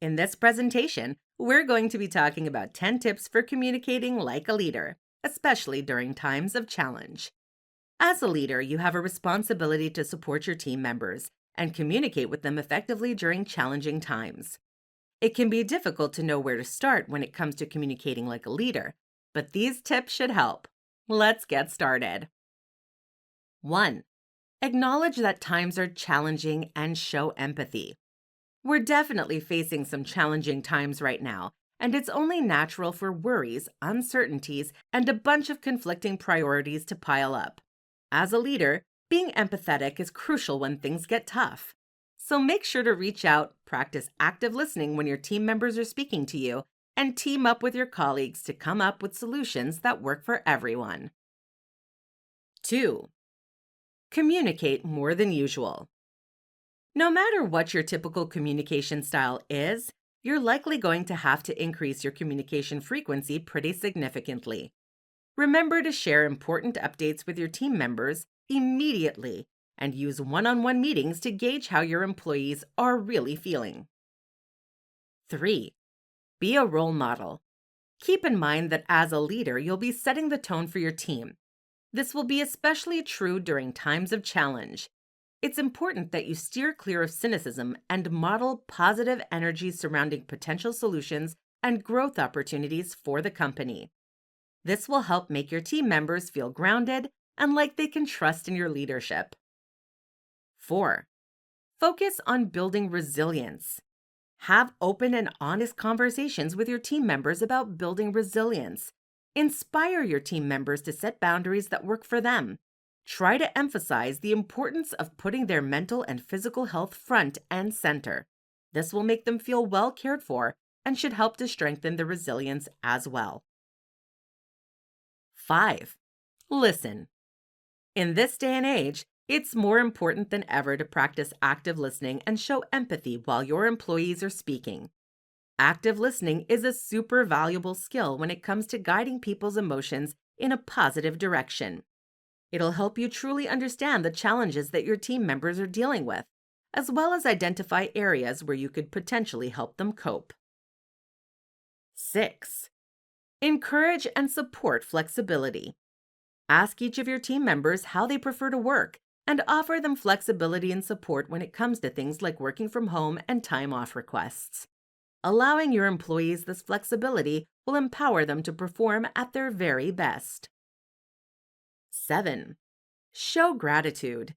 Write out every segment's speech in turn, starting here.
In this presentation, we're going to be talking about 10 tips for communicating like a leader, especially during times of challenge. As a leader, you have a responsibility to support your team members and communicate with them effectively during challenging times. It can be difficult to know where to start when it comes to communicating like a leader, but these tips should help. Let's get started. 1. Acknowledge that times are challenging and show empathy. We're definitely facing some challenging times right now, and it's only natural for worries, uncertainties, and a bunch of conflicting priorities to pile up. As a leader, being empathetic is crucial when things get tough. So make sure to reach out, practice active listening when your team members are speaking to you, and team up with your colleagues to come up with solutions that work for everyone. 2. Communicate more than usual. No matter what your typical communication style is, you're likely going to have to increase your communication frequency pretty significantly. Remember to share important updates with your team members immediately and use one-on-one meetings to gauge how your employees are really feeling. 3. Be a role model. Keep in mind that as a leader, you'll be setting the tone for your team. This will be especially true during times of challenge. It's important that you steer clear of cynicism and model positive energy surrounding potential solutions and growth opportunities for the company. This will help make your team members feel grounded and like they can trust in your leadership. 4. Focus on building resilience. Have open and honest conversations with your team members about building resilience. Inspire your team members to set boundaries that work for them. Try to emphasize the importance of putting their mental and physical health front and center. This will make them feel well cared for and should help to strengthen the resilience as well. 5. Listen. In this day and age, it's more important than ever to practice active listening and show empathy while your employees are speaking. Active listening is a super valuable skill when it comes to guiding people's emotions in a positive direction. It'll help you truly understand the challenges that your team members are dealing with, as well as identify areas where you could potentially help them cope. 6. Encourage and support flexibility. Ask each of your team members how they prefer to work and offer them flexibility and support when it comes to things like working from home and time off requests. Allowing your employees this flexibility will empower them to perform at their very best. 7. Show gratitude.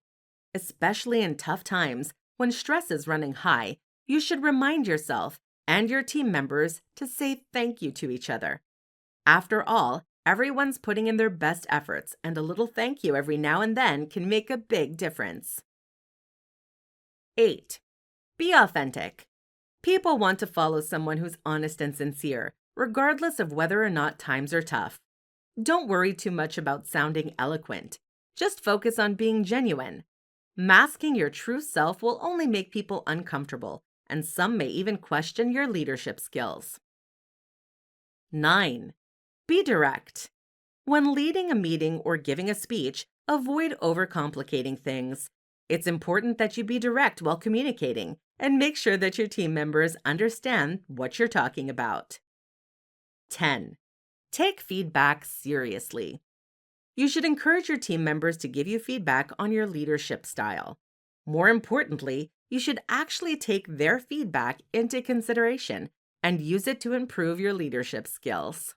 Especially in tough times, when stress is running high, you should remind yourself and your team members to say thank you to each other. After all, everyone's putting in their best efforts, and a little thank you every now and then can make a big difference. 8. Be authentic. People want to follow someone who's honest and sincere, regardless of whether or not times are tough. Don't worry too much about sounding eloquent. Just focus on being genuine. Masking your true self will only make people uncomfortable, and some may even question your leadership skills. 9. Be direct. When leading a meeting or giving a speech, avoid overcomplicating things. It's important that you be direct while communicating and make sure that your team members understand what you're talking about. 10. Take feedback seriously. You should encourage your team members to give you feedback on your leadership style. More importantly, you should actually take their feedback into consideration and use it to improve your leadership skills.